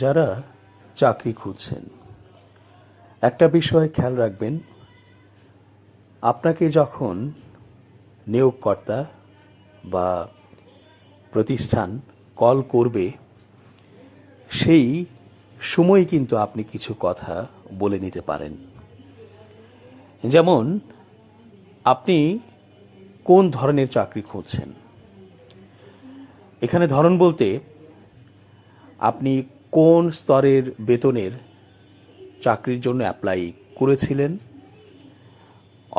যারা চাকরি খুঁজছেন, একটা বিষয় খেয়াল রাখবেন। আপনাকে যখন নিয়োগকর্তা বা প্রতিষ্ঠান কল করবে, সেই সময় কিন্তু আপনি কিছু কথা বলে নিতে পারেন। যেমন, আপনি কোন ধরনের চাকরি খুঁজছেন। এখানে ধরন বলতে আপনি কোন স্তরের বেতনের চাকরির জন্য অ্যাপ্লাই করেছিলেন,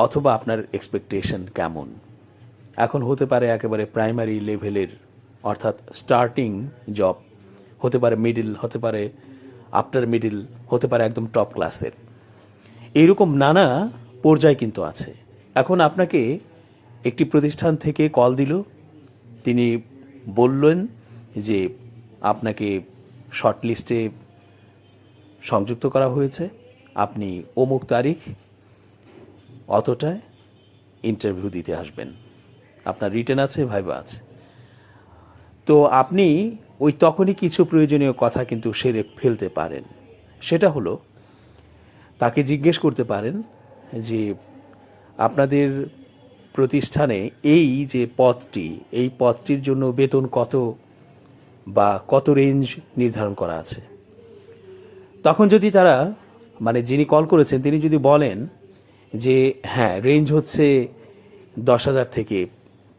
অথবা আপনার এক্সপেকটেশন কেমন। এখন হতে পারে একেবারে প্রাইমারি লেভেলের, অর্থাৎ স্টার্টিং জব, হতে পারে মিডিল, হতে পারে আফটার মিডিল, হতে পারে একদম টপ ক্লাসের। এইরকম নানা পর্যায় কিন্তু আছে। এখন আপনাকে একটি প্রতিষ্ঠান থেকে কল দিল, তিনি বললেন যে আপনাকে শর্টলিস্টে সংযুক্ত করা হয়েছে, আপনি অমুক তারিখ অতটায় ইন্টারভিউ দিতে আসবেন, আপনার রিটেন আছে, ভাইবা আছে। তো আপনি ওই তখনই কিছু প্রয়োজনীয় কথা কিন্তু সেরে ফেলতে পারেন। সেটা হলো, তাকে জিজ্ঞেস করতে পারেন যে আপনাদের প্রতিষ্ঠানে এই যে পদটি, এই পদটির জন্য বেতন কত বা কত রেঞ্জ নির্ধারণ করা আছে। তখন যদি তারা, মানে যিনি কল করেছেন, তিনি যদি বলেন যে হ্যাঁ, রেঞ্জ হচ্ছে 10,000 থেকে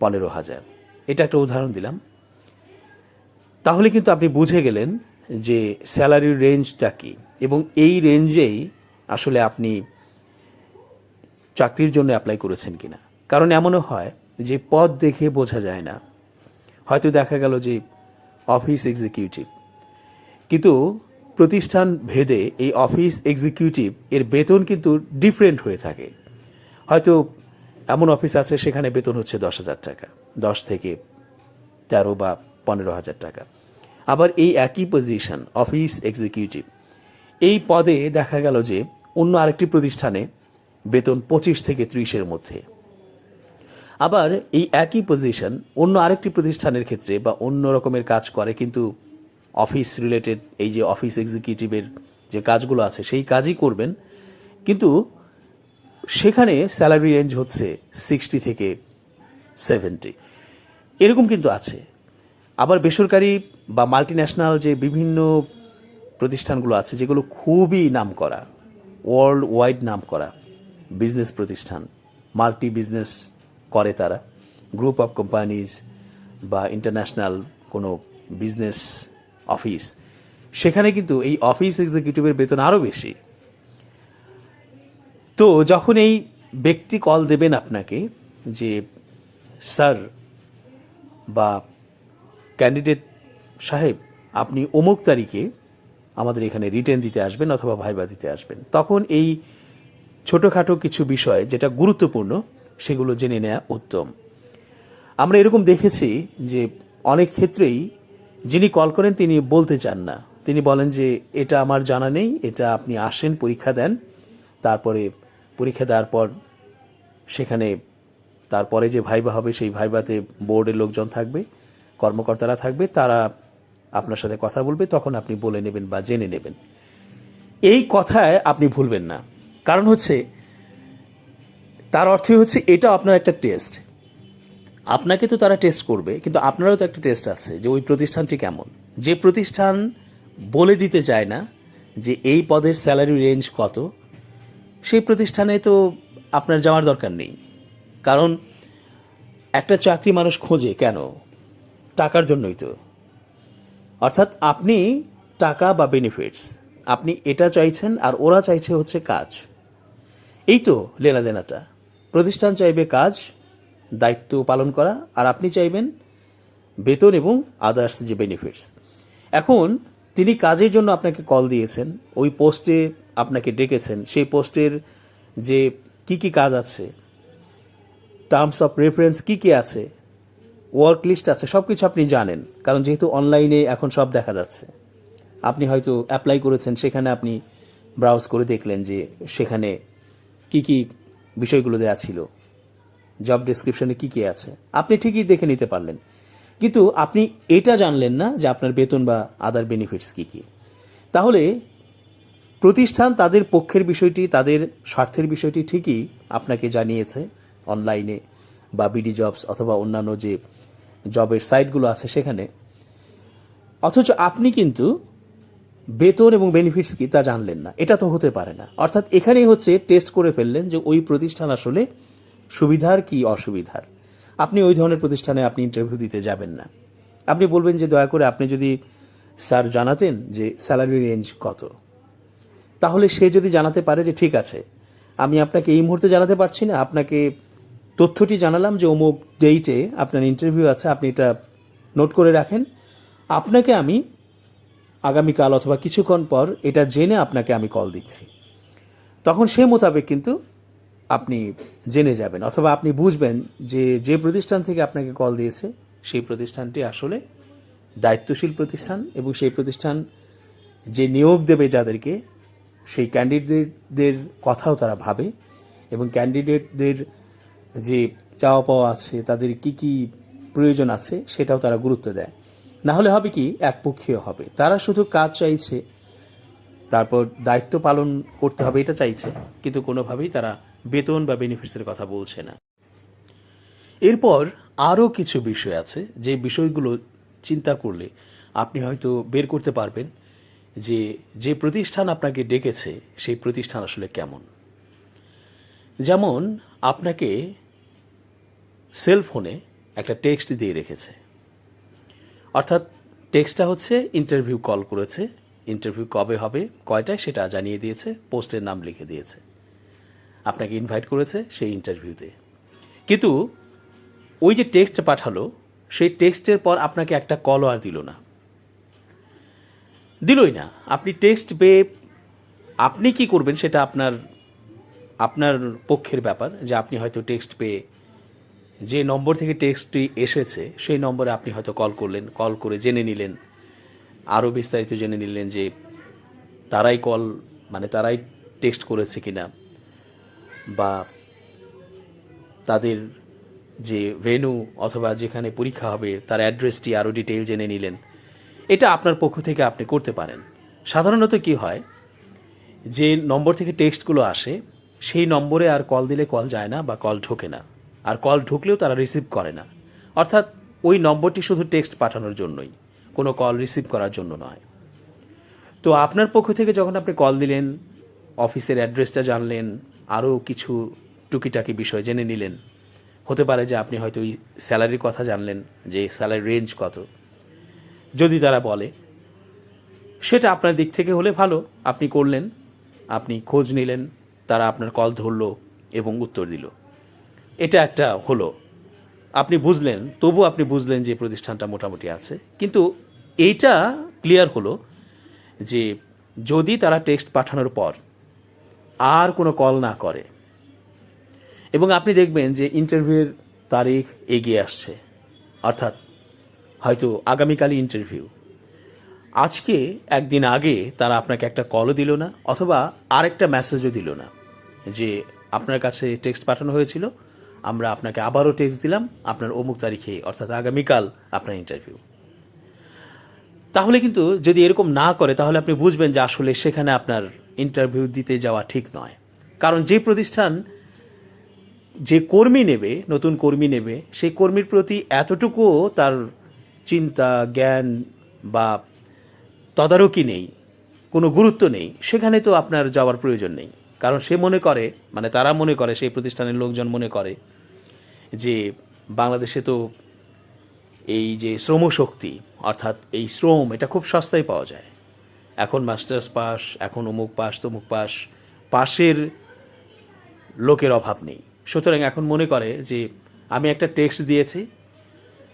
15,000, এটা একটা উদাহরণ দিলাম, তাহলে কিন্তু আপনি বুঝে গেলেন যে স্যালারির রেঞ্জটা কী, এবং এই রেঞ্জেই আসলে আপনি চাকরির জন্য অ্যাপ্লাই করেছেন কিনা। কারণ এমনও হয় যে পদ দেখে বোঝা যায় না, হয়তো দেখা গেল যে অফিস এক্সিকিউটিভ, কিন্তু প্রতিষ্ঠান ভেদে এই অফিস এক্সিকিউটিভ এর বেতন কিন্তু ডিফারেন্ট হয়ে থাকে। হয়তো এমন অফিস আছে সেখানে বেতন হচ্ছে 10,000 টাকা, 10 থেকে 13 বা 15,000 টাকা। আবার এই একই পজিশন অফিস এক্সিকিউটিভ, এই পদে দেখা গেল যে অন্য আরেকটি প্রতিষ্ঠানে বেতন 25 থেকে 30-এর মধ্যে। আবার এই একই পজিশন অন্য আরেকটি প্রতিষ্ঠানের ক্ষেত্রে বা অন্য রকমের কাজ করে, কিন্তু অফিস রিলেটেড, এই যে অফিস এক্সিকিউটিভের যে কাজগুলো আছে সেই কাজই করবেন, কিন্তু সেখানে স্যালারি রেঞ্জ হচ্ছে 60 থেকে 70, এরকম কিন্তু আছে। আবার বেসরকারি বা মাল্টিন্যাশনাল যে বিভিন্ন প্রতিষ্ঠানগুলো আছে, যেগুলো খুবই নামকরা, ওয়ার্ল্ড ওয়াইড নামকরা বিজনেস প্রতিষ্ঠান, মাল্টি বিজনেস করে তারা, গ্রুপ অফ কোম্পানিজ বা ইন্টারন্যাশনাল কোনো বিজনেস অফিস, সেখানে কিন্তু এই অফিস এক্সিকিউটিভের বেতন আরও বেশি। তো যখন এই ব্যক্তি কল দেবেন আপনাকে যে স্যার বা ক্যান্ডিডেট সাহেব, আপনি অমুক তারিখে আমাদের এখানে রিটেন দিতে আসবেন অথবা ভাইবা দিতে আসবেন, তখন এই ছোটোখাটো কিছু বিষয় যেটা গুরুত্বপূর্ণ সেগুলো জেনে নেওয়া উত্তম। আমরা এরকম দেখেছি যে অনেক ক্ষেত্রেই যিনি কল করেন তিনি বলতে চান না, তিনি বলেন যে এটা আমার জানা নেই, এটা আপনি আসেন, পরীক্ষা দেন, তারপরে পরীক্ষা দেওয়ার পর সেখানে তারপরে যে ভাইবা হবে সেই ভাইবাতে বোর্ডের লোকজন থাকবে, কর্মকর্তারা থাকবে, তারা আপনার সাথে কথা বলবে, তখন আপনি বলে নেবেন বা জেনে নেবেন। এই কথায় আপনি ভুলবেন না, কারণ হচ্ছে তার অর্থই হচ্ছে এটা আপনার একটা টেস্ট। আপনাকে তো তারা টেস্ট করবে, কিন্তু আপনারও তো একটা টেস্ট আছে যে ওই প্রতিষ্ঠানটি কেমন। যে প্রতিষ্ঠান বলে দিতে চায় না যে এই পদের স্যালারি রেঞ্জ কত, সেই প্রতিষ্ঠানে তো আপনার যাওয়ার দরকার নেই। কারণ একটা চাকরি মানুষ খোঁজে কেন? টাকার জন্যই তো। অর্থাৎ আপনি টাকা বা বেনিফিটস, আপনি এটা চাইছেন, আর ওরা চাইছে হচ্ছে কাজ। এই তো লেনাদেনাটা। প্রতিষ্ঠান চাইবে কাজ, দায়িত্ব পালন করা, আর আপনি চাইবেন বেতন এবং আদার্স যে বেনিফিটস। এখন তিনি কাজের জন্য আপনাকে কল দিয়েছেন, ওই পোস্টে আপনাকে ডেকেছেন, সেই পোস্টের যে কি কি কাজ আছে, টার্মস অফ রেফারেন্স কি কি আছে, ওয়ার্ক লিস্ট আছে, সব কিছু আপনি জানেন। কারণ যেহেতু অনলাইনে এখন সব দেখা যাচ্ছে, আপনি হয়তো অ্যাপ্লাই করেছেন, সেখানে আপনি ব্রাউজ করে দেখলেন যে সেখানে কি কি বিষয়গুলো দেওয়া ছিল, জব ডেসক্রিপশনে কি কি আছে, আপনি ঠিকই দেখে নিতে পারলেন। কিন্তু আপনি এটা জানলেন না যে আপনার বেতন বা আদার বেনিফিটস কি কি। তাহলে প্রতিষ্ঠান তাদের পক্ষের বিষয়টি, তাদের স্বার্থের বিষয়টি ঠিকই আপনাকে জানিয়েছে অনলাইনে বা বিডি জবস অথবা অন্যান্য যে জবের সাইটগুলো আছে সেখানে, অথচ আপনি কিন্তু বেতন এবং বেনিফিটস কি তা জানলেন না। এটা তো হতে পারে না। অর্থাৎ এখানেই হচ্ছে টেস্ট করে ফেললেন যে ওই প্রতিষ্ঠান আসলে সুবিধার কি অসুবিধার। আপনি ওই ধরনের প্রতিষ্ঠানে আপনি ইন্টারভিউ দিতে যাবেন না। আপনি বলবেন যে দয়া করে আপনি যদি স্যার জানাতেন যে স্যালারি রেঞ্জ কত, তাহলে সে যদি জানাতে পারে যে ঠিক আছে আমি আপনাকে এই মুহূর্তে জানাতে পারছি না, আপনাকে তথ্যটি জানালাম যে অমুক ডেটে আপনার ইন্টারভিউ আছে, আপনি এটা নোট করে রাখেন, আপনাকে আমি আগামীকাল অথবা কিছুক্ষণ পর এটা জেনে আপনাকে আমি কল দিচ্ছি, তখন সে মোতাবেক কিন্তু আপনি জেনে যাবেন অথবা আপনি বুঝবেন যে যে প্রতিষ্ঠান থেকে আপনাকে কল দিয়েছে সেই প্রতিষ্ঠানটি আসলে দায়িত্বশীল প্রতিষ্ঠান এবং সেই প্রতিষ্ঠান যে নিয়োগ দেবে যাদেরকে, সেই ক্যান্ডিডেটদের কথাও তারা ভাবে এবং ক্যান্ডিডেটদের যে চাওয়া পাওয়া আছে, তাদের কি কি প্রয়োজন আছে সেটাও তারা গুরুত্ব দেয়। না হলে হবে কি একপক্ষীয় হবে, তারা শুধু কাজ চাইছে, তারপর দায়িত্ব পালন করতে হবে এটা চাইছে, কিন্তু কোনোভাবেই তারা বেতন বা বেনিফিটসের কথা বলছে না। এরপর আরও কিছু বিষয় আছে যে বিষয়গুলো চিন্তা করলে আপনি হয়তো বের করতে পারবেন যে যে প্রতিষ্ঠান আপনাকে ডেকেছে সেই প্রতিষ্ঠান আসলে কেমন। যেমন আপনাকে সেল ফোনে একটা টেক্সট দিয়ে রেখেছে, অর্থাৎ টেক্সটটা হচ্ছে ইন্টারভিউ কল করেছে, ইন্টারভিউ কবে হবে কয়টায় সেটা জানিয়ে দিয়েছে, পোস্টের নাম লিখে দিয়েছে, আপনাকে ইনভাইট করেছে সেই ইন্টারভিউতে। কিন্তু ওই যে টেক্সট পাঠালো সেই টেক্সটের পর আপনাকে একটা কলও আর দিলই না। আপনি টেক্সট পেয়ে আপনি কি করবেন সেটা আপনার পক্ষের ব্যাপার, যে আপনি হয়তো টেক্সট পেয়ে যে নম্বর থেকে টেক্সটটি এসেছে সেই নম্বরে আপনি হয়তো কল করলেন, কল করে জেনে নিলেন, আরও বিস্তারিত জেনে নিলেন যে তারাই তারাই টেক্সট করেছে কিনা, বা তাদের যে ভেন্যু অথবা যেখানে পরীক্ষা হবে তার অ্যাড্রেসটি আরও ডিটেইল জেনে নিলেন। এটা আপনার পক্ষ থেকে আপনি করতে পারেন। সাধারণত কি হয়, যে নম্বর থেকে টেক্সটগুলো আসে সেই নম্বরে আর কল দিলে কল যায় না বা কল ঢোকে না, আর কল ঢুকলেও তারা রিসিভ করে না। অর্থাৎ ওই নম্বরটি শুধু টেক্সট পাঠানোর জন্যই, কোনো কল রিসিভ করার জন্য নয়। তো আপনার পক্ষ থেকে যখন আপনি কল দিলেন, অফিসের অ্যাড্রেসটা জানলেন, আরও কিছু টুকিটাকি বিষয় জেনে নিলেন, হতে পারে যে আপনি হয়তো ওই স্যালারির কথা জানলেন যে স্যালারি রেঞ্জ কত, যদি তারা বলে সেটা আপনার দিক থেকে হলে ভালো, আপনি করলেন, আপনি খোঁজ নিলেন, তারা আপনার কল ধরলো এবং উত্তর দিল, এটা একটা হলো, আপনি বুঝলেন, তবু আপনি বুঝলেন যে প্রতিষ্ঠানটা মোটামুটি আছে। কিন্তু এইটা ক্লিয়ার হলো যে যদি তারা টেক্সট পাঠানোর পর আর কোনো কল না করে এবং আপনি দেখবেন যে ইন্টারভিউয়ের তারিখ এগিয়ে আসছে, অর্থাৎ হয়তো আগামীকালই ইন্টারভিউ, আজকে একদিন আগে তারা আপনাকে একটা কলও দিল না অথবা আরেকটা মেসেজও দিল না যে আপনার কাছে টেক্সট পাঠানো হয়েছিল, আমরা আপনাকে আবারও টেক্সট দিলাম আপনার অমুক তারিখে অর্থাৎ আগামীকাল আপনার ইন্টারভিউ, তাহলে কিন্তু যদি এরকম না করে তাহলে আপনি বুঝবেন যে আসলে সেখানে আপনার ইন্টারভিউ দিতে যাওয়া ঠিক নয়। কারণ যে প্রতিষ্ঠান যে কর্মী নেবে, নতুন কর্মী নেবে, সেই কর্মীর প্রতি এতটুকুও তার চিন্তা জ্ঞান বা তদারকি নেই, কোনো গুরুত্ব নেই, সেখানে তো আপনার যাওয়ার প্রয়োজন নেই। কারণ সে মনে করে, তারা মনে করে, সেই প্রতিষ্ঠানের লোকজন মনে করে যে বাংলাদেশে তো এই যে শ্রমশক্তি অর্থাৎ এই শ্রম, এটা খুব সস্তায় পাওয়া যায়, এখন মাস্টার্স পাস, এখন অমুক পাস তমুক পাস, পাশের লোকের অভাব নেই। সুতরাং এখন মনে করে যে আমি একটা টেক্সট দিয়েছি,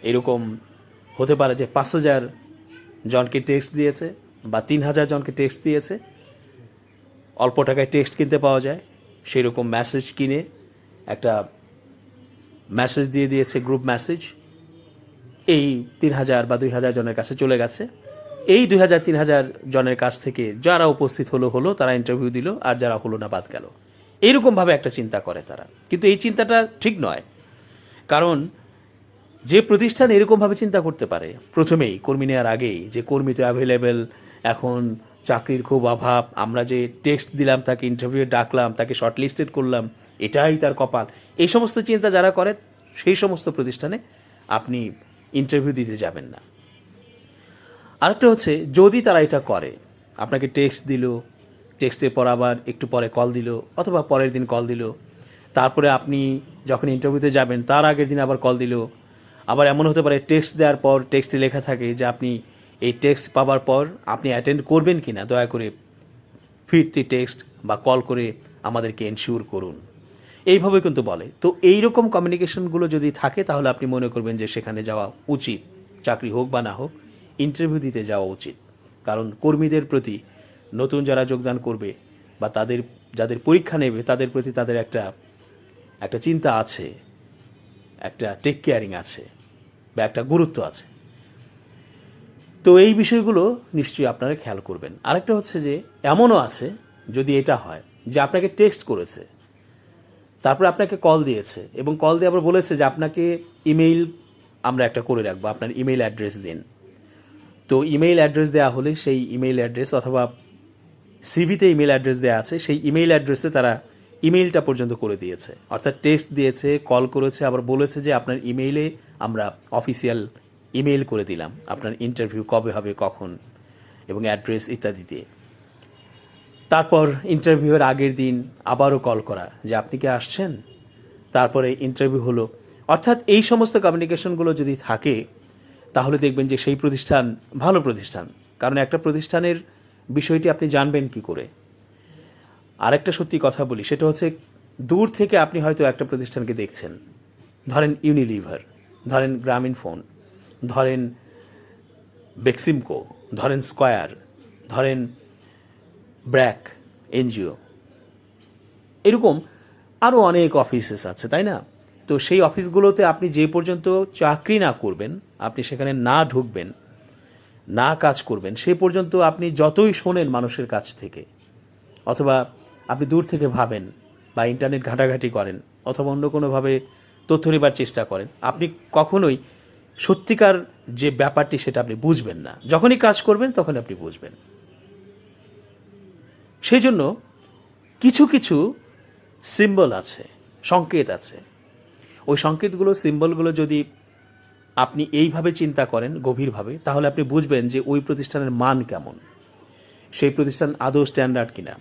এরকম হতে পারে যে 5,000 জনকে টেক্সট দিয়েছে বা 3,000 জনকে টেক্সট দিয়েছে, অল্প টাকায় টেক্সট কিনতে পাওয়া যায়, সেই রকম মেসেজ কিনে একটা মেসেজ দিয়ে দিয়েছে, গ্রুপ মেসেজ, এই 3,000 বা 2,000 জনের কাছে চলে গেছে। এই 2,000-3,000 জনের কাছ থেকে যারা উপস্থিত হলো, তারা ইন্টারভিউ দিল, আর যারা হলো না বাদ গেল। এইরকমভাবে একটা চিন্তা করে তারা, কিন্তু এই চিন্তাটা ঠিক নয়। কারণ যে প্রতিষ্ঠান এরকমভাবে চিন্তা করতে পারে প্রথমেই কর্মী নেওয়ার আগেই, যে কর্মী তো অ্যাভেলেবেল, এখন চাকরির খুব অভাব, আমরা যে টেস্ট দিলাম, তাকে ইন্টারভিউ ডাকলাম, তাকে শর্টলিস্টেড করলাম, এটাই তার কপাল, এই সমস্ত চিন্তা যারা করে সেই সমস্ত প্রতিষ্ঠানে আপনি ইন্টারভিউ দিতে যাবেন না। আরেকটা হচ্ছে, যদি তারা এটা করে, আপনাকে টেক্সট দিল, টেক্সটের পর আবার একটু পরে কল দিল, অথবা পরের দিন কল দিল, তারপরে আপনি যখন ইন্টারভিউতে যাবেন তার আগের দিন আবার কল দিল, আবার এমন হতে পারে টেক্সট দেওয়ার পর টেক্সটে লেখা থাকে যে আপনি এই টেক্সট পাওয়ার পর আপনি অ্যাটেন্ড করবেন কি না, দয়া করে ফিরতি টেক্সট বা কল করে আমাদেরকে এনশিওর করুন, এইভাবে কিন্তু বলে। তো এইরকম কমিউনিকেশনগুলো যদি থাকে তাহলে আপনি মনে করবেন যে সেখানে যাওয়া উচিত, চাকরি হোক বা না হোক ইন্টারভিউ দিতে যাওয়া উচিত। কারণ কর্মীদের প্রতি, নতুন যারা যোগদান করবে বা তাদের যাদের পরীক্ষা নেবে তাদের প্রতি তাদের একটা চিন্তা আছে, একটা টেক কেয়ারিং আছে বা একটা গুরুত্ব আছে। তো এই বিষয়গুলো নিশ্চয়ই আপনারা খেয়াল করবেন। আরেকটা হচ্ছে যে এমনও আছে, যদি এটা হয় যে আপনাকে টেক্সট করেছে, তারপরে আপনাকে কল দিয়েছে এবং কল দিয়ে আবার বলেছে যে আপনাকে ইমেইল আমরা একটা করে রাখবো, আপনার ইমেইল অ্যাড্রেস দিন। তো ইমেইল অ্যাড্রেস দেওয়া হলে সেই ইমেইল অ্যাড্রেস, অথবা সিভিতে ইমেইল অ্যাড্রেস দেওয়া আছে, সেই ইমেইল অ্যাড্রেসে তারা ইমেইলটা পর্যন্ত করে দিয়েছে, অর্থাৎ টেক্সট দিয়েছে, কল করেছে, আবার বলেছে যে আপনার ইমেইলে আমরা অফিসিয়াল ইমেইল করে দিলাম আপনার ইন্টারভিউ কবে হবে, কখন এবং অ্যাড্রেস ইত্যাদি দিয়ে। তারপর ইন্টারভিউয়ের আগের দিন আবারও কল করা যে আপনি কি আসছেন, তারপরে ইন্টারভিউ হলো। অর্থাৎ এই সমস্ত কমিউনিকেশনগুলো যদি থাকে তাহলে দেখবেন যে সেই প্রতিষ্ঠান ভালো প্রতিষ্ঠান। কারণ একটা প্রতিষ্ঠানের বিষয়টি আপনি জানবেন কি করে। আরেকটা সত্যি কথা বলি, সেটা হচ্ছে দূর থেকে আপনি হয়তো একটা প্রতিষ্ঠানকে দেখছেন, ধরেন ইউনিলিভার, ধরেন গ্রামীণ ফোন, ধরেন বেক্সিমকো, ধরেন স্কয়ার, ধরেন ব্র্যাক এনজিও, এরকম আরও অনেক অফিসেস আছে, তাই না? তো সেই অফিসগুলোতে আপনি যে পর্যন্ত চাকরি না করবেন, আপনি সেখানে না ঢুকবেন, না কাজ করবেন, সে পর্যন্ত আপনি যতই শোনেন মানুষের কাছ থেকে, অথবা আপনি দূর থেকে ভাবেন বা ইন্টারনেট ঘাঁটাঘাঁটি করেন, অথবা অন্য কোনোভাবে তথ্য নেবার চেষ্টা করেন, আপনি কখনোই সত্যিকার যে ব্যাপারটি সেটা আপনি বুঝবেন না। যখনই কাজ করবেন তখন আপনি বুঝবেন। সেই জন্য কিছু কিছু সিম্বল আছে, সংকেত আছে। ওই সংকেতগুলো, সিম্বলগুলো যদি আপনি এইভাবে চিন্তা করেন গভীরভাবে, তাহলে আপনি বুঝবেন যে ওই প্রতিষ্ঠানের মান কেমন, সেই প্রতিষ্ঠান আদৌ স্ট্যান্ডার্ড কিনা,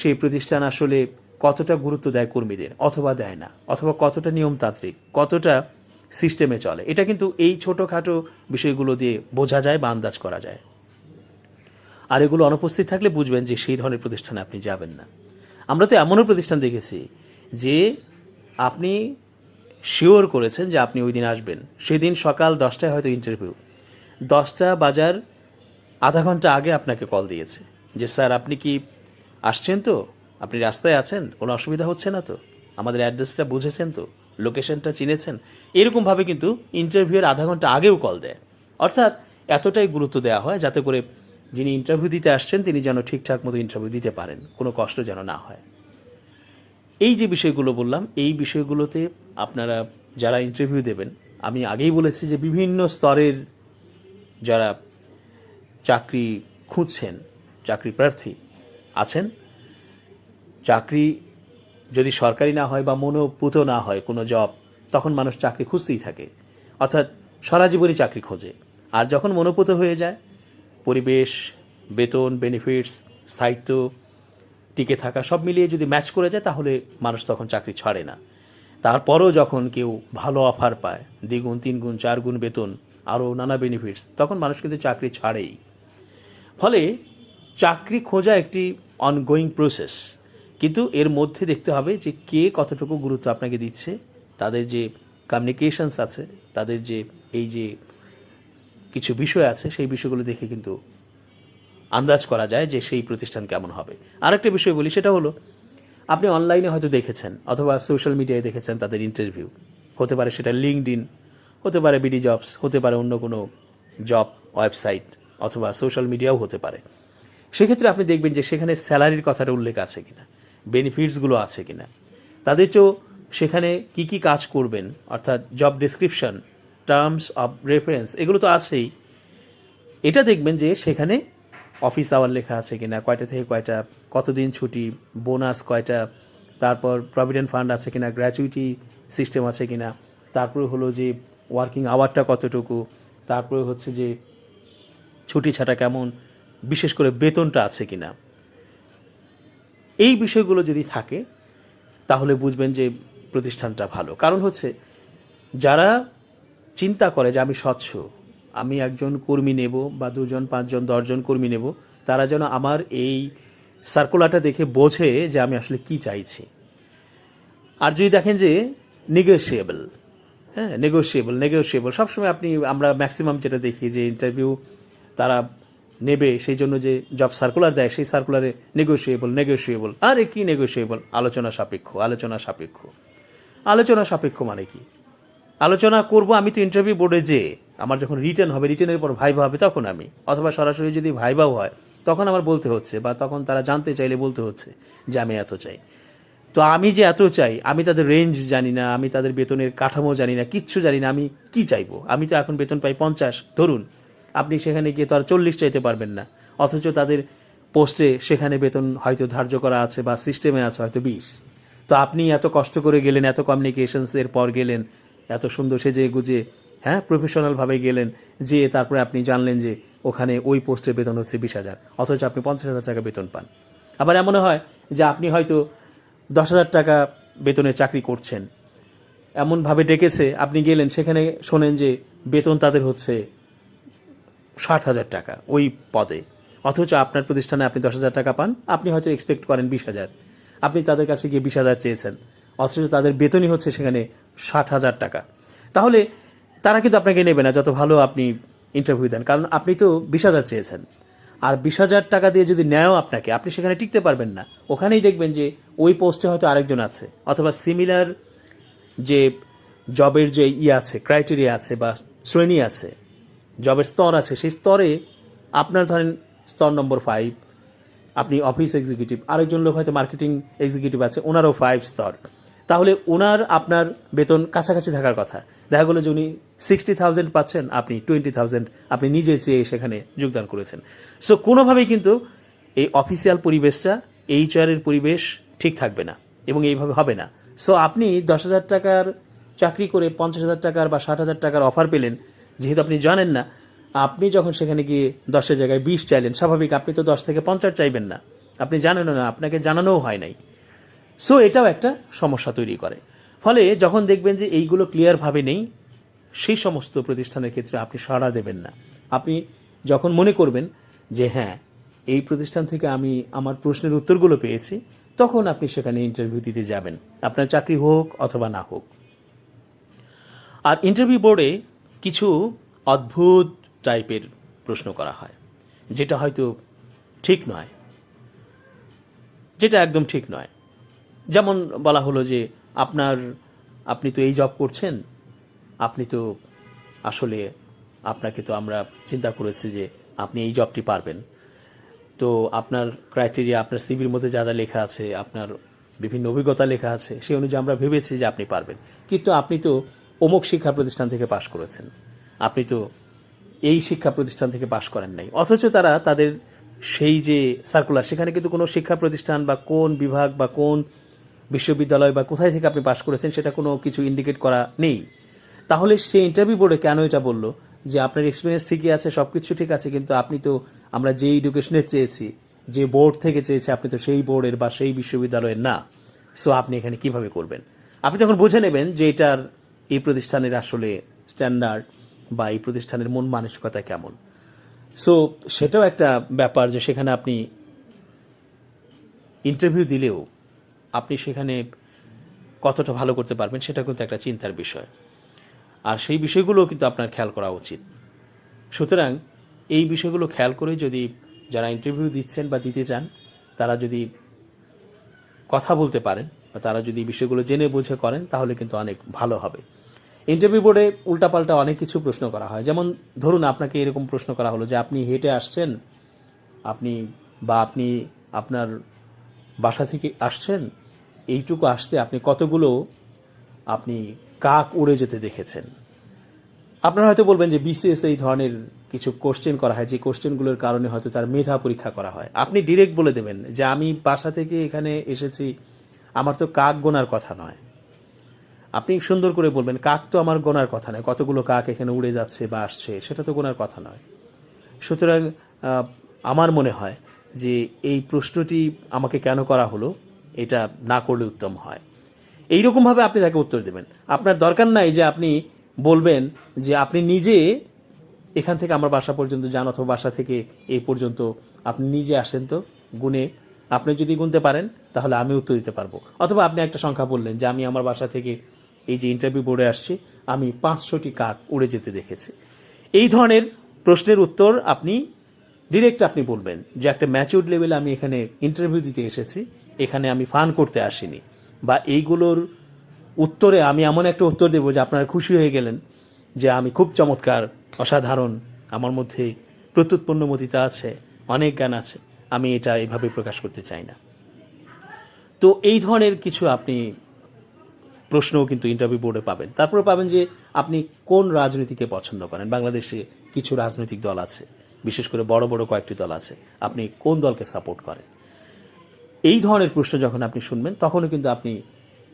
সেই প্রতিষ্ঠান আসলে কতটা গুরুত্ব দেয় কর্মীদের অথবা দেয় না, অথবা কতটা নিয়মতান্ত্রিক, কতটা সিস্টেমে চলে। এটা কিন্তু এই ছোটোখাটো বিষয়গুলো দিয়ে বোঝা যায় বা আন্দাজ করা যায়। আর এগুলো অনুপস্থিত থাকলে বুঝবেন যে সেই ধরনের প্রতিষ্ঠানে আপনি যাবেন না। আমরা তো এমনও প্রতিষ্ঠান দেখেছি যে আপনি শিওর করেছেন যে আপনি ওই দিন আসবেন, সেদিন সকাল 10টায় হয়তো ইন্টারভিউ, 10টা বাজার আধা ঘন্টা আগে আপনাকে কল দিয়েছে যে স্যার আপনি কি আসছেন, তো আপনি রাস্তায় আছেন, কোনো অসুবিধা হচ্ছে না তো, আমাদের অ্যাড্রেসটা বুঝেছেন তো, লোকেশনটা চিনেছেন। এরকমভাবে কিন্তু ইন্টারভিউয়ের আধা ঘন্টা আগেও কল দেয়। অর্থাৎ এতটাই গুরুত্ব দেওয়া হয় যাতে করে যিনি ইন্টারভিউ দিতে আসছেন তিনি যেন ঠিকঠাক মতো ইন্টারভিউ দিতে পারেন, কোনো কষ্ট যেন না হয়। এই যে বিষয়গুলো বললাম, এই বিষয়গুলোতে আপনারা যারা ইন্টারভিউ দেবেন, আমি আগেই বলেছি যে বিভিন্ন স্তরের যারা চাকরি খুঁজছেন, চাকরি প্রার্থী আছেন, চাকরি যদি সরকারি না হয় বা মনোপুত না হয় কোনো জব, তখন মানুষ চাকরি খুঁজতেই থাকে, অর্থাৎ সারা জীবনই চাকরি খোঁজে। আর যখন মনোপুত হয়ে যায়, পরিবেশ, বেতন, বেনিফিটস, স্থায়িত্ব, টিকে থাকা সব মিলিয়ে যদি ম্যাচ করে যায় তাহলে মানুষ তখন চাকরি ছাড়ে না। তারপরও যখন কেউ ভালো অফার পায়, 2 গুণ 3 গুণ 4 গুণ বেতন, আরও নানা বেনিফিটস, তখন মানুষ কিন্তু চাকরি ছাড়েই। ফলে চাকরি খোঁজা একটি অনগোয়িং প্রসেস, কিন্তু এর মধ্যে দেখতে হবে যে কে কতটুকু গুরুত্ব আপনাকে দিচ্ছে, তাদের যে কমিউনিকেশনস আছে, তাদের যে এই যে কিছু বিষয় আছে, সেই বিষয়গুলো দেখে কিন্তু আন্দাজ করা যায় যে সেই প্রতিষ্ঠান কেমন হবে। আরেকটা বিষয় বলি, সেটা হলো আপনি অনলাইনে হয়তো দেখেছেন অথবা সোশ্যাল মিডিয়ায় দেখেছেন তাদের ইন্টারভিউ, হতে পারে সেটা লিঙ্কডইন, হতে পারে বিডি জবস, হতে পারে অন্য কোনো জব ওয়েবসাইট, অথবা সোশ্যাল মিডিয়াও হতে পারে। সেক্ষেত্রে আপনি দেখবেন যে সেখানে স্যালারির কথাটা উল্লেখ আছে কিনা, বেনিফিটসগুলো আছে কিনা, তাদের তো সেখানে কি কি কাজ করবেন, অর্থাৎ job description, terms of reference, এগুলো তো আছেই। এটা দেখবেন যে সেখানে অফিস আওয়ার লেখা আছে কিনা, কয়টা থেকে কয়টা, কতদিন ছুটি, বোনাস কয়টা, তারপর প্রভিডেন্ট ফান্ড আছে কিনা, গ্র্যাচুইটি সিস্টেম আছে কিনা, তারপরে হলো যে ওয়ার্কিং আওয়ারটা কতটুকু, তারপরে হচ্ছে যে ছুটি ছাটা কেমন, বিশেষ করে বেতনটা আছে কিনা। এই বিষয়গুলো যদি থাকে তাহলে বুঝবেন যে প্রতিষ্ঠানটা ভালো। কারণ হচ্ছে যারা চিন্তা করে যে আমি স্বচ্ছ, আমি একজন কর্মী নেব বা 2 জন 5 জন 10 জন কর্মী নেব, তারা যেন আমার এই সার্কুলারটা দেখে বোঝে যে আমি আসলে কি চাইছি। আর যদি দেখেন যে নেগোশিয়েবল, হ্যাঁ নেগোশিয়েবল সবসময় আমরা ম্যাক্সিমাম যেটা দেখি যে ইন্টারভিউ তারা নেবে সেই জন্য যে জব সার্কুলার দেয় সেই সার্কুলারে নেগোশিয়েবল। আরে কি নেগোশিয়েবল? আলোচনা সাপেক্ষ মানে কি? আলোচনা করব আমি তো ইন্টারভিউ বোর্ডে, যে আমার যখন রিটেন হবে, রিটেনের পর ভাইভা হবে তখন আমি, অথবা সরাসরি যদি ভাইভাও হয় তখন আমার বলতে হচ্ছে, বা তখন তারা জানতে চাইলে বলতে হচ্ছে যে আমি এত চাই। তো আমি যে এত চাই, আমি তাদের রেঞ্জ জানি না, আমি তাদের বেতনের কাঠামো জানি না, কিচ্ছু জানি না, আমি কি চাইবো? আমি তো এখন বেতন পাই 50, ধরুন আপনি সেখানে গিয়ে তো আর 40 চাইতে পারবেন না, অথচ তাদের পোস্টে সেখানে বেতন হয়তো ধার্য করা আছে বা সিস্টেমে আছে হয়তো 20। তো আপনি এত কষ্ট করে গেলেন, এত কমিউনিকেশনসের পর গেলেন, এত সুন্দর সেজে গুজে, হ্যাঁ প্রফেশনালভাবে গেলেন, যে তারপরে আপনি জানলেন যে ওখানে ওই পোস্টের বেতন হচ্ছে 20,000, অথচ আপনি 50,000 টাকা বেতন পান। আবার এমন হয় যে আপনি হয়তো 10,000 টাকা বেতনের চাকরি করছেন, এমনভাবে ডেকেছে, আপনি গেলেন, সেখানে শোনেন যে বেতন তাদের হচ্ছে 60,000 টাকা ওই পদে, অথচ আপনার প্রতিষ্ঠানে আপনি 10,000 টাকা পান, আপনি হয়তো এক্সপেক্ট করেন 20,000, আপনি তাদের কাছে গিয়ে 20,000 চেয়েছেন, অথচ তাদের বেতনই হচ্ছে সেখানে 60,000 টাকা। তাহলে তারা কিন্তু আপনাকে নেবে না যত ভালো আপনি ইন্টারভিউ দেন, কারণ আপনি তো 20,000 চেয়েছেন। আর 20,000 টাকা দিয়ে যদি নেয়ও আপনাকে, আপনি সেখানে টিকতে পারবেন না। ওখানেই দেখবেন যে ওই পোস্টে হয়তো আরেকজন আছে, অথবা সিমিলার যে জবের যে আছে, ক্রাইটেরিয়া আছে বা শ্রেণী আছে, জবের স্তর আছে, সেই স্তরে আপনার ধরেন স্তর নম্বর 5, আপনি অফিস এক্সিকিউটিভ, আরেকজন লোক হয়তো মার্কেটিং এক্সিকিউটিভ আছে, ওনারও 5 স্তর। তাহলে ওনার আপনার বেতন কাছাকাছি থাকার কথা। দেখা গেলো যে উনি 60,000 পাচ্ছেন, আপনি 20,000 আপনি নিজে চেয়ে সেখানে যোগদান করেছেন। সো কোনোভাবেই কিন্তু এই অফিসিয়াল পরিবেশটা, HR এর পরিবেশ ঠিক থাকবে না এবং এইভাবে হবে না। সো আপনি 10,000 টাকার চাকরি করে 50,000 টাকার বা 60,000 টাকার অফার পেলেন, যেহেতু আপনি জানেন না, আপনি যখন সেখানে গিয়ে 10-এর জায়গায় 20 চাইলেন, স্বাভাবিক আপনি তো 10 থেকে 50 চাইবেন না, আপনি জানেনও না, আপনাকে জানানোও হয় নাই। সো এটাও একটা সমস্যা তৈরি করে। ফলে যখন দেখবেন যে এইগুলো ক্লিয়ারভাবে নেই, সেই সমস্ত প্রতিষ্ঠানের ক্ষেত্রে আপনি সাড়া দেবেন না। আপনি যখন মনে করবেন যে হ্যাঁ এই প্রতিষ্ঠান থেকে আমি আমার প্রশ্নের উত্তরগুলো পেয়েছি, তখন আপনি সেখানে ইন্টারভিউ দিতে যাবেন, আপনার চাকরি হোক অথবা না হোক। আর ইন্টারভিউ বোর্ডে কিছু অদ্ভুত টাইপের প্রশ্ন করা হয়, যেটা হয়তো ঠিক নয়, যেটা একদম ঠিক নয়। যেমন বলা হলো যে আপনি তো এই জব করছেন, আপনি তো আসলে আপনাকে তো আমরা চিন্তা করেছি যে আপনি এই জবটি পারবেন, তো আপনার ক্রাইটেরিয়া, আপনার সিভির মধ্যে যা যা লেখা আছে, আপনার বিভিন্ন অভিজ্ঞতা লেখা আছে, সেই অনুযায়ী আমরা ভেবেছি যে আপনি পারবেন, কিন্তু আপনি তো অমুক শিক্ষা প্রতিষ্ঠান থেকে পাশ করেছেন, আপনি তো এই শিক্ষা প্রতিষ্ঠান থেকে পাশ করেন নাই। অথচ তারা তাদের সেই যে সার্কুলার, সেখানে কিন্তু কোনো শিক্ষা প্রতিষ্ঠান বা কোন বিভাগ বা কোন বিশ্ববিদ্যালয় বা কোথায় থেকে আপনি পাশ করেছেন সেটা কোনো কিছু ইন্ডিকেট করা নেই। তাহলে সেই ইন্টারভিউ বোর্ডে কেন এটা বলল যে আপনার এক্সপিরিয়েন্স ঠিকই আছে, সব কিছু ঠিক আছে, কিন্তু আপনি তো আমরা যে এডুকেশনের চেয়েছি, যে বোর্ড থেকে চেয়েছি, আপনি তো সেই বোর্ডের বা সেই বিশ্ববিদ্যালয়ের না। সো আপনি এখানে কিভাবে করবেন? আপনি তখন বুঝে নেবেন যে এটার এই প্রতিষ্ঠানের আসলে স্ট্যান্ডার্ড বা এই প্রতিষ্ঠানের মন মানসিকতা কেমন। সো সেটাও একটা ব্যাপার যে সেখানে আপনি ইন্টারভিউ দিলেও আপনি সেখানে কতটা ভালো করতে পারবেন সেটা কিন্তু একটা চিন্তার বিষয়, আর সেই বিষয়গুলো কিন্তু আপনার খেয়াল করা উচিত। সুতরাং এই বিষয়গুলো খেয়াল করে যদি যারা ইন্টারভিউ দিচ্ছেন বা দিতে চান, তারা যদি কথা বলতে পারেন বা তারা যদি বিষয়গুলো জেনে বুঝে করেন, তাহলে কিন্তু অনেক ভালো হবে। ইন্টারভিউ বোর্ডে উল্টাপাল্টা অনেক কিছু প্রশ্ন করা হয়। যেমন ধরুন আপনাকে এরকম প্রশ্ন করা হলো যে আপনি হেঁটে আসছেন, আপনি আপনার বাসা থেকে আসছেন, এইটুকু আসতে আপনি কতগুলো কাক উড়ে যেতে দেখেছেন। আপনারা হয়তো বলবেন যে BCS এই ধরনের কিছু কোশ্চেন করা হয়, যে কোশ্চেনগুলোর কারণে হয়তো তার মেধা পরীক্ষা করা হয়। আপনি ডিরেক্ট বলে দেবেন যে আমি বাসা থেকে এখানে এসেছি, আমার তো কাক গোনার কথা নয়। আপনি সুন্দর করে বলবেন, কাক তো আমার গোনার কথা নয়, কতগুলো কাক এখানে উড়ে যাচ্ছে বা আসছে সেটা তো গোনার কথা নয়। সুতরাং আমার মনে হয় যে এই প্রশ্নটি আমাকে কেন করা হলো, এটা না করলে উত্তম হয়। এইরকমভাবে আপনি তাকে উত্তর দেবেন। আপনার দরকার নাই যে আপনি বলবেন যে আপনি নিজে এখান থেকে আমার বাসা পর্যন্ত যান, অথবা বাসা থেকে এই পর্যন্ত আপনি নিজে আসেন তো গুনে, আপনি যদি গুনতে পারেন তাহলে আমি উত্তর দিতে পারবো। অথবা আপনি একটা সংখ্যা বললেন যে আমি আমার বাসা থেকে এই যে ইন্টারভিউ বোর্ডে আসছি, আমি 500টি কাক উড়ে যেতে দেখেছি। এই ধরনের প্রশ্নের উত্তর আপনি ডিরেক্ট আপনি বলবেন যে একটা ম্যাচিউরড লেভেলে আমি এখানে ইন্টারভিউ দিতে এসেছি, এখানে আমি ফান করতে আসিনি। বা এইগুলোর উত্তরে আমি এমন একটা উত্তর দেবো যে আপনারা খুশি হয়ে গেলেন যে আমি খুব চমৎকার, অসাধারণ, আমার মধ্যে প্রত্যুৎপন্নমতিতা আছে, অনেক জ্ঞান আছে, আমি এটা এভাবে প্রকাশ করতে চাই না। তো এই ধরনের কিছু আপনি প্রশ্নও কিন্তু ইন্টারভিউ বোর্ডে পাবেন। তারপরে পাবেন যে আপনি কোন রাজনীতিকে পছন্দ করেন। বাংলাদেশে কিছু রাজনৈতিক দল আছে, বিশেষ করে বড় বড় কয়েকটি দল আছে, আপনি কোন দলকে সাপোর্ট করেন। এই ধরনের প্রশ্ন যখন আপনি শুনবেন তখনও কিন্তু আপনি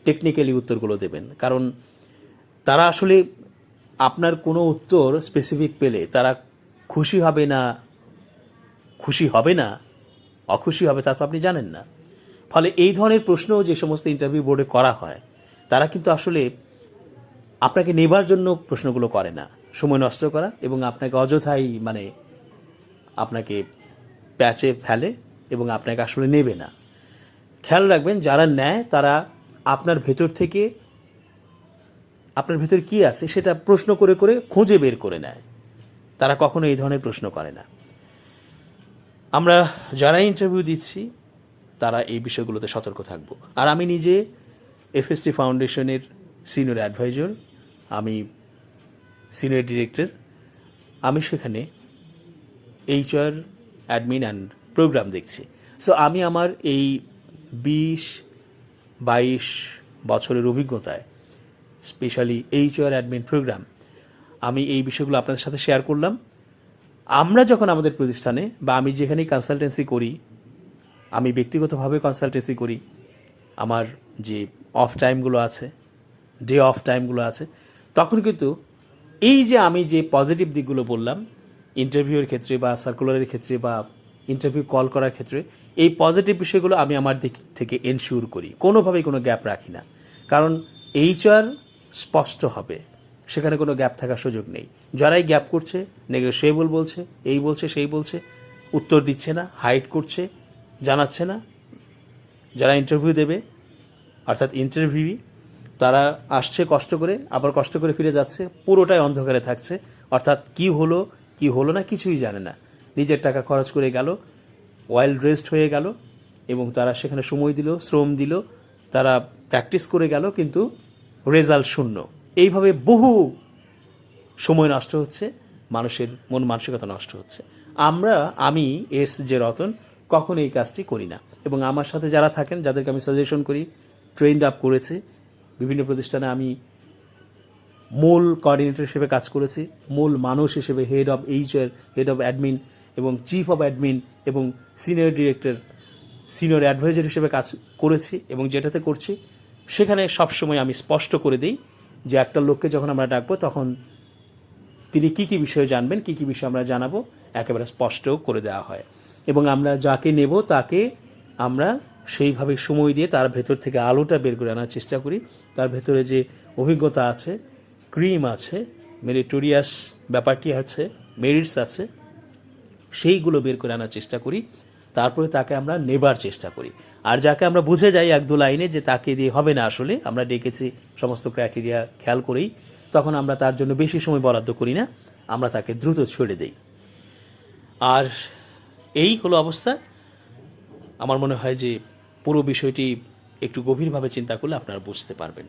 টেকনিক্যালি উত্তরগুলো দেবেন, কারণ তারা আসলে আপনার কোনো উত্তর স্পেসিফিক পেলে তারা খুশি হবে না, অখুশি হবে তা তো আপনি জানেন না। ফলে এই ধরনের প্রশ্ন যে সমস্ত ইন্টারভিউ বোর্ডে করা হয়, তারা কিন্তু আসলে আপনাকে নেবার জন্য প্রশ্নগুলো করে না, সময় নষ্ট করা এবং আপনাকে অযথাই আপনাকে প্যাচে ফেলে এবং আপনাকে আসলে নেবে না। খেয়াল রাখবেন, যারা নেয় তারা আপনার ভেতর থেকে, আপনার ভেতর কি আছে সেটা প্রশ্ন করে করে খুঁজে বের করে নেয়। তারা কখনো এই ধরনের প্রশ্ন করে না। আমরা যারা ইন্টারভিউ দিচ্ছি তারা এই বিষয়গুলোতে সতর্ক থাকব। আর আমি নিজে এফএসটি ফাউন্ডেশনের সিনিয়র অ্যাডভাইজার, আমি সিনিয়র ডিরেক্টর, আমি সেখানে এইচআর, অ্যাডমিন অ্যান্ড প্রোগ্রাম দেখছি। সো আমি আমার এই 20-22 বছরের অভিজ্ঞতায়, স্পেশালি এইচআর, অ্যাডমিন, প্রোগ্রাম, আমি এই বিষয়গুলো আপনাদের সাথে শেয়ার করলাম। আমরা যখন আমাদের প্রতিষ্ঠানে বা আমি যেখানেই কনসালটেন্সি করি, আমি ব্যক্তিগতভাবে কনসালটেন্সি করি, আমার যে অফ টাইমগুলো আছে, ডে অফ টাইমগুলো আছে, তখন কিন্তু এই যে আমি যে পজিটিভ দিকগুলো বললাম ইন্টারভিউয়ের ক্ষেত্রে বা সার্কুলারের ক্ষেত্রে বা ইন্টারভিউ কল করার ক্ষেত্রে, এই পজিটিভ বিষয়গুলো আমি আমার দিক থেকে এনশিওর করি, কোনোভাবেই কোনো গ্যাপ রাখি না। কারণ এইচআর স্পষ্ট হবে, সেখানে কোনো গ্যাপ থাকার সুযোগ নেই। যারাই গ্যাপ করছে, নেগোশিয়েবল বলছে, এই বলছে সেই বলছে, উত্তর দিচ্ছে না, হাইড করছে, জানাচ্ছে না, যারা ইন্টারভিউ দেবে অর্থাৎ ইন্টারভিউ, তারা আসছে কষ্ট করে, আবার কষ্ট করে ফিরে যাচ্ছে, পুরোটাই অন্ধকারে থাকছে, অর্থাৎ কি হলো না কিছুই জানে না, নিজের টাকা খরচ করে গেল, ওয়াইল্ড রেস্ট হয়ে গেল এবং তারা সেখানে সময় দিল, শ্রম দিল, তারা প্র্যাকটিস করে গেল, কিন্তু রেজাল্ট শূন্য। এইভাবে বহু সময় নষ্ট হচ্ছে, মানুষের মন মানসিকতা নষ্ট হচ্ছে। আমি এস জে রতন কখনো এই কাজটি করি না। এবং আমার সাথে যারা থাকেন, যাদেরকে আমি সাজেশন করি, ট্রেন্ড আপ করেছি, বিভিন্ন প্রতিষ্ঠানে আমি মূল কোঅর্ডিনেটর হিসেবে কাজ করেছি, মূল মানুষ হিসেবে head of HR, head of admin এবং চিফ অফ অ্যাডমিন এবং সিনিয়র ডিরেক্টর, সিনিয়র অ্যাডভাইজার হিসেবে কাজ করেছি এবং যেটাতে করছি সেখানে সবসময় আমি স্পষ্ট করে দিই যে একটা লোককে যখন আমরা ডাকবো তখন তিনি কী কী বিষয়ে জানবেন, কী কী বিষয় আমরা জানাবো, একেবারে স্পষ্ট করে দেওয়া হয়। এবং আমরা যাকে নেব তাকে আমরা সেইভাবে সময় দিয়ে তার ভেতর থেকে আলোটা বের করে আনার চেষ্টা করি। তার ভেতরে যে অভিজ্ঞতা আছে, ক্রিম আছে, মেরিটোরিয়াস ব্যাপারটি আছে, মেরিটস আছে, সেইগুলো বের করে আনার চেষ্টা করি। তারপরে তাকে আমরা নেবার চেষ্টা করি। আর যাকে আমরা বুঝে যাই 1-2 লাইনে যে তাকে দিয়ে হবে না, আসলে আমরা ডেকেছি সমস্ত ক্রাইটেরিয়া খেয়াল করেই, তখন আমরা তার জন্য বেশি সময় বরাদ্দ করি না, আমরা তাকে দ্রুত ছেড়ে দেই। আর এই হলো অবস্থা। আমার মনে হয় যে পুরো বিষয়টি একটু গভীরভাবে চিন্তা করলে আপনারা বুঝতে পারবেন।